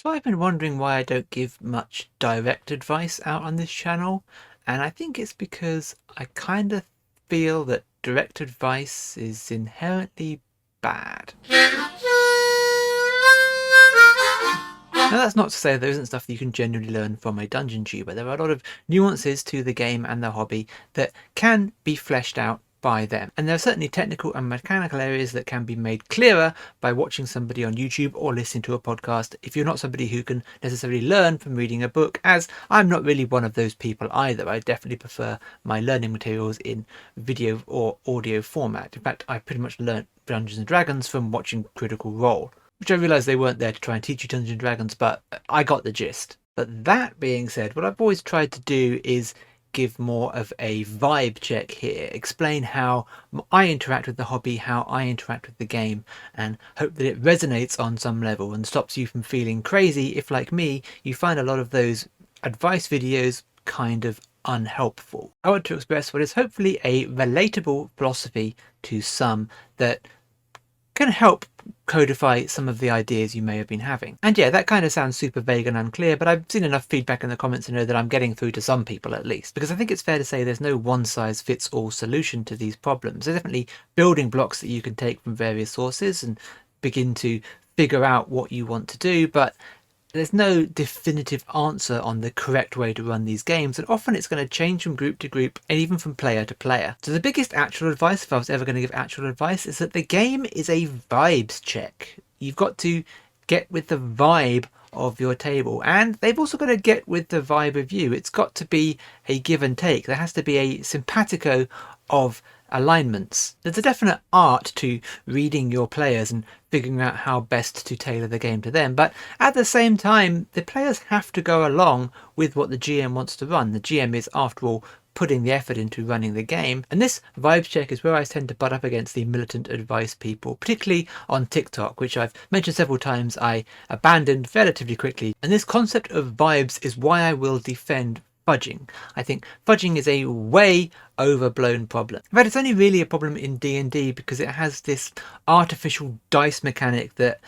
So I've been wondering why I don't give much direct advice out on this channel, and I think it's because I kind of feel that direct advice is inherently bad. Now that's not to say there isn't stuff that you can genuinely learn from a dungeon tuber. There are a lot of nuances to the game and the hobby that can be fleshed out by them. And there are certainly technical and mechanical areas that can be made clearer by watching somebody on YouTube or listening to a podcast if you're not somebody who can necessarily learn from reading a book, as I'm not really one of those people either. I definitely prefer my learning materials in video or audio format. In fact, I pretty much learnt Dungeons and Dragons from watching Critical Role, which I realised they weren't there to try and teach you Dungeons and Dragons, but I got the gist. But that being said, what I've always tried to do is give more of a vibe check here, explain how I interact with the hobby, how I interact with the game, and hope that it resonates on some level and stops you from feeling crazy if, like me, you find a lot of those advice videos kind of unhelpful. I want to express what is hopefully a relatable philosophy to some that can help codify some of the ideas you may have been having. And yeah, that kind of sounds super vague and unclear, but I've seen enough feedback in the comments to know that I'm getting through to some people at least, because I think it's fair to say there's no one-size-fits-all solution to these problems. There's definitely building blocks that you can take from various sources and begin to figure out what you want to do, but there's no definitive answer on the correct way to run these games, and often it's going to change from group to group and even from player to player. So the biggest actual advice, if I was ever going to give actual advice, is that the game is a vibes check. You've got to get with the vibe of your table, and they've also got to get with the vibe of you. It's got to be a give and take. There has to be a simpatico of alignments. There's a definite art to reading your players and figuring out how best to tailor the game to them, but at the same time the players have to go along with what the GM wants to run. The GM is, after all, putting the effort into running the game, and this vibes check is where I tend to butt up against the militant advice people, particularly on TikTok, which I've mentioned several times I abandoned relatively quickly. And this concept of vibes is why I will defend fudging. I think fudging is a way overblown problem. In fact, it's only really a problem in D&D because it has this artificial dice mechanic that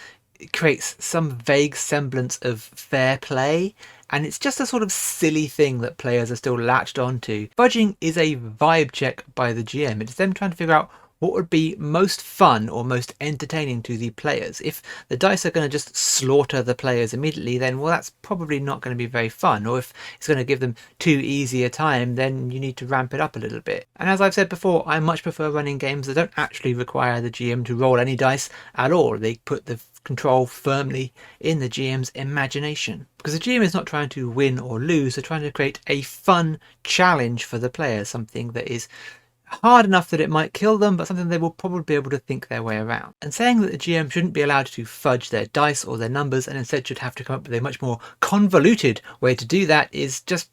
creates some vague semblance of fair play, and it's just a sort of silly thing that players are still latched onto. Fudging is a vibe check by the GM. It's them trying to figure out what would be most fun or most entertaining to the players. If the dice are going to just slaughter the players immediately, then well, that's probably not going to be very fun. Or if it's going to give them too easy a time, then you need to ramp it up a little bit. And as I've said before, I much prefer running games that don't actually require the GM to roll any dice at all. They put the control firmly in the GM's imagination, because the GM is not trying to win or lose. They're trying to create a fun challenge for the players, something that is hard enough that it might kill them, but something they will probably be able to think their way around. And saying that the GM shouldn't be allowed to fudge their dice or their numbers and instead should have to come up with a much more convoluted way to do that is just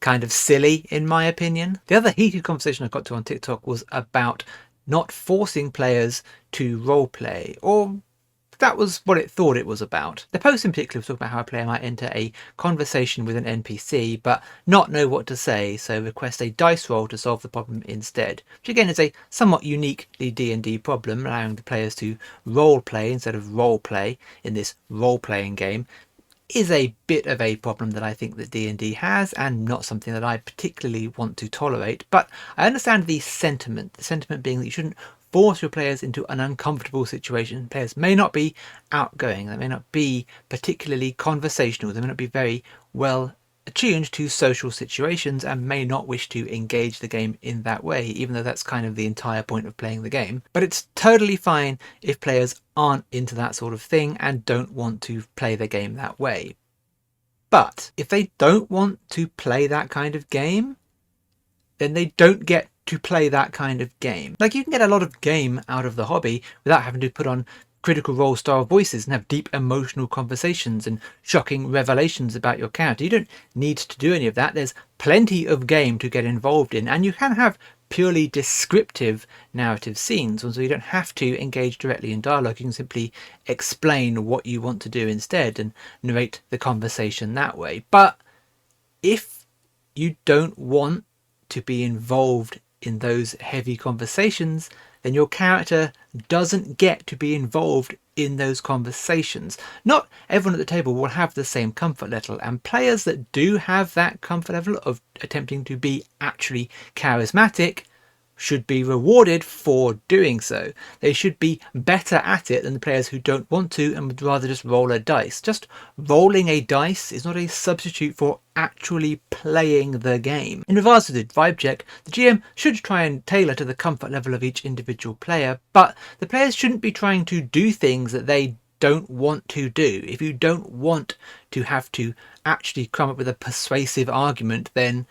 kind of silly, in my opinion. The other heated conversation I got to on TikTok was about not forcing players to roleplay, or that was what it thought it was about. The post in particular was talking about how a player might enter a conversation with an NPC but not know what to say, so request a dice roll to solve the problem instead, which again is a somewhat uniquely D&D problem, allowing the players to role play instead of role play in this role-playing game. Is a bit of a problem that I think that D&D has, and not something that I particularly want to tolerate. But I understand the sentiment being that you shouldn't force your players into an uncomfortable situation. Players may not be outgoing, they may not be particularly conversational, they may not be very well attuned to social situations and may not wish to engage the game in that way, even though that's kind of the entire point of playing the game. But it's totally fine if players aren't into that sort of thing and don't want to play the game that way. But if they don't want to play that kind of game, then they don't get to play that kind of game. Like, you can get a lot of game out of the hobby without having to put on Critical Role style voices and have deep emotional conversations and shocking revelations about your character. You don't need to do any of that. There's plenty of game to get involved in, and you can have purely descriptive narrative scenes, so you don't have to engage directly in dialogue. You can simply explain what you want to do instead and narrate the conversation that way. But if you don't want to be involved in those heavy conversations, then your character doesn't get to be involved in those conversations. Not everyone at the table will have the same comfort level, and players that do have that comfort level of attempting to be actually charismatic should be rewarded for doing so. They should be better at it than the players who don't want to and would rather just roll a dice. Just rolling a dice is not a substitute for actually playing the game. In regards to the vibe check, the GM should try and tailor to the comfort level of each individual player, but the players shouldn't be trying to do things that they don't want to do. If you don't want to have to actually come up with a persuasive argument, then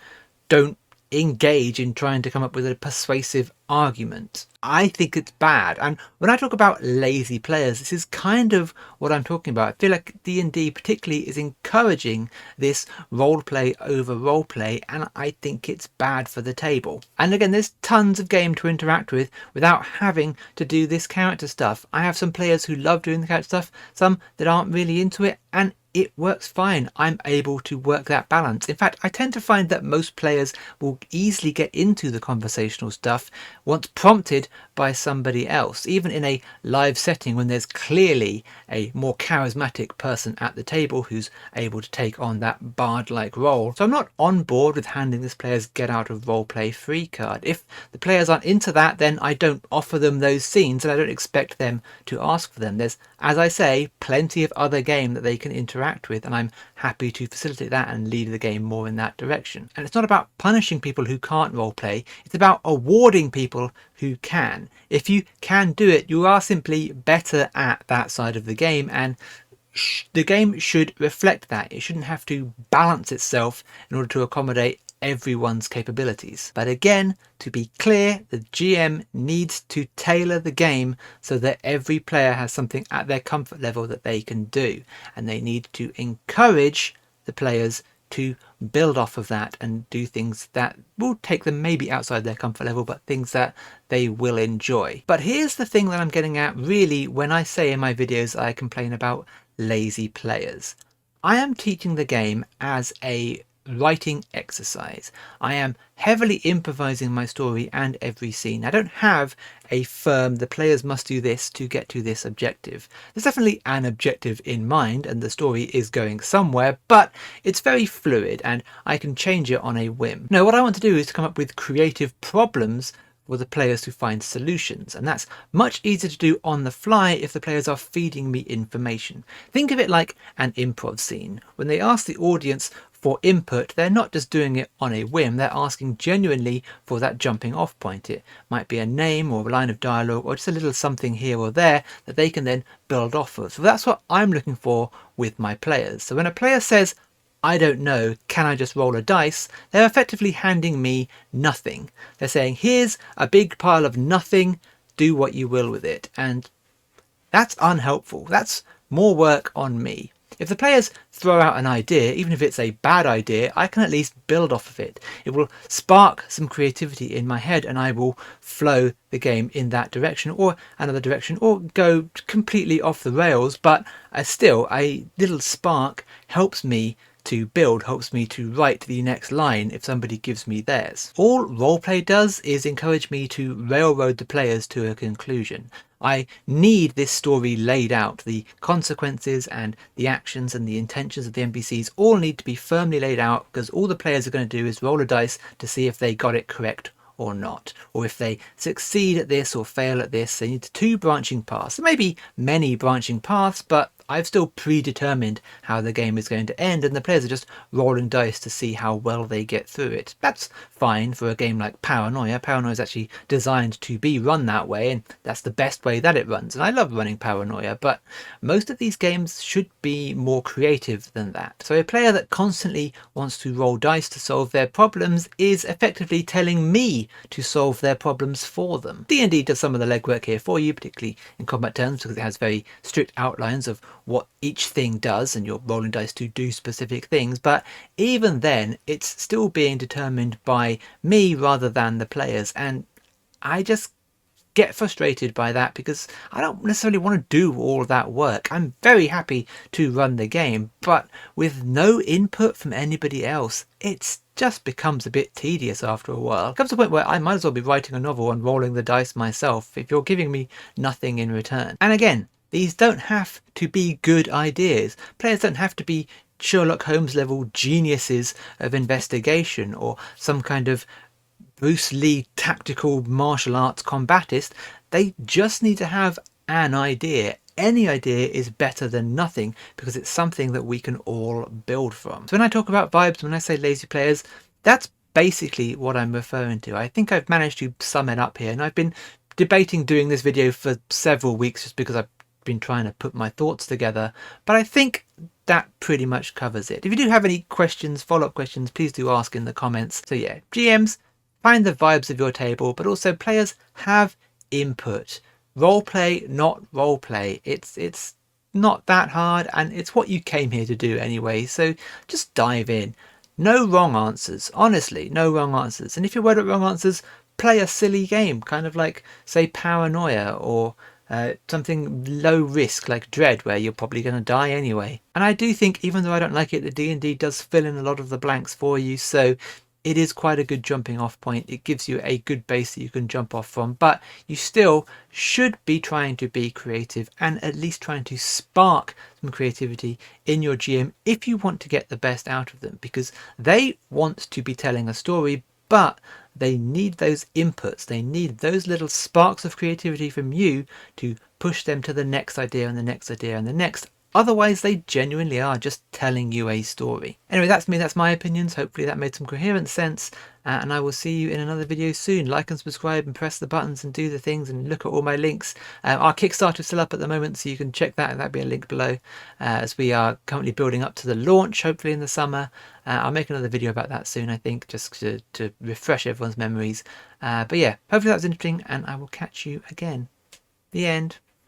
don't engage in trying to come up with a persuasive argument. I think it's bad. And when I talk about lazy players, this is kind of what I'm talking about. I feel like D&D particularly is encouraging this roleplay over roleplay, and I think it's bad for the table. And again, there's tons of game to interact with without having to do this character stuff. I have some players who love doing the character stuff, some that aren't really into it, and it works fine. I'm able to work that balance. In fact, I tend to find that most players will easily get into the conversational stuff once prompted by somebody else, even in a live setting when there's clearly a more charismatic person at the table who's able to take on that bard-like role. So I'm not on board with handing this player's get out of roleplay free card. If the players aren't into that, then I don't offer them those scenes and I don't expect them to ask for them. There's, as I say, plenty of other game that they can interact with, and I'm happy to facilitate that and lead the game more in that direction. And it's not about punishing people who can't roleplay, it's about awarding people who can. If you can do it, you are simply better at that side of the game, and the game should reflect that. It shouldn't have to balance itself in order to accommodate everyone's capabilities. But again, to be clear, the GM needs to tailor the game so that every player has something at their comfort level that they can do, and they need to encourage the players to build off of that and do things that will take them maybe outside their comfort level, but things that they will enjoy. But here's the thing that I'm getting at really when I say in my videos I complain about lazy players. I am teaching the game as a writing exercise. I am heavily improvising my story and every scene. I don't have a firm, the players must do this to get to this objective. There's definitely an objective in mind and the story is going somewhere, but it's very fluid and I can change it on a whim. No, what I want to do is to come up with creative problems for the players to find solutions, and that's much easier to do on the fly if the players are feeding me information. Think of it like an improv scene. When they ask the audience for input, they're not just doing it on a whim, they're asking genuinely for that jumping off point. It might be a name or a line of dialogue or just a little something here or there that they can then build off of. So that's what I'm looking for with my players. So when a player says, I don't know, can I just roll a dice? They're effectively handing me nothing. They're saying, here's a big pile of nothing, do what you will with it. And that's unhelpful. That's more work on me. If the players throw out an idea, even if it's a bad idea, I can at least build off of it. It will spark some creativity in my head and I will flow the game in that direction or another direction or go completely off the rails, but still a little spark helps me to build, helps me to write the next line if somebody gives me theirs. All roleplay does is encourage me to railroad the players to a conclusion. I need this story laid out. The consequences and the actions and the intentions of the NPCs all need to be firmly laid out, because all the players are going to do is roll a dice to see if they got it correct or not, or if they succeed at this or fail at this. They need two branching paths. There may be many branching paths, but I've still predetermined how the game is going to end, and the players are just rolling dice to see how well they get through it. That's fine for a game like Paranoia. Paranoia is actually designed to be run that way, and that's the best way that it runs. And I love running Paranoia, but most of these games should be more creative than that. So a player that constantly wants to roll dice to solve their problems is effectively telling me to solve their problems for them. D&D does some of the legwork here for you, particularly in combat terms, because it has very strict outlines of what each thing does and you're rolling dice to do specific things, but even then it's still being determined by me rather than the players, and I just get frustrated by that because I don't necessarily want to do all that work. I'm very happy to run the game, but with no input from anybody else, it's just becomes a bit tedious after a while. It comes to a point where I might as well be writing a novel and rolling the dice myself if you're giving me nothing in return. And again, These don't have to be good ideas. Players don't have to be Sherlock Holmes level geniuses of investigation or some kind of Bruce Lee tactical martial arts combatist. They just need to have an idea. Any idea is better than nothing because it's something that we can all build from. So when I talk about vibes, when I say lazy players, that's basically what I'm referring to. I think I've managed to sum it up here, and I've been debating doing this video for several weeks just because I've been trying to put my thoughts together, but I think that pretty much covers it. If you do have any questions, follow-up questions, please do ask in the comments. So yeah, GMs, find the vibes of your table, but also players have input. Roleplay, not roleplay. It's not that hard, and it's what you came here to do anyway, so just dive in. No wrong answers, honestly, no wrong answers. And if you're worried about wrong answers, play a silly game, kind of like, say, Paranoia, or something low risk like Dread, where you're probably going to die anyway. And I do think, even though I don't like it, the D&D does fill in a lot of the blanks for you, so it is quite a good jumping off point. It gives you a good base that you can jump off from, but you still should be trying to be creative and at least trying to spark some creativity in your GM if you want to get the best out of them, because they want to be telling a story, but they need those inputs. They need those little sparks of creativity from you to push them to the next idea and the next idea and the next. Otherwise, they genuinely are just telling you a story. Anyway, that's me, that's my opinions. Hopefully that made some coherent sense, and I will see you in another video soon. Like and subscribe and press the buttons and do the things and look at all my links. Our Kickstarter is still up at the moment, so you can check that, and that'll be a link below, as we are currently building up to the launch, hopefully in the summer. I'll make another video about that soon, I think, just to refresh everyone's memories. But yeah, hopefully that was interesting, and I will catch you again. The end.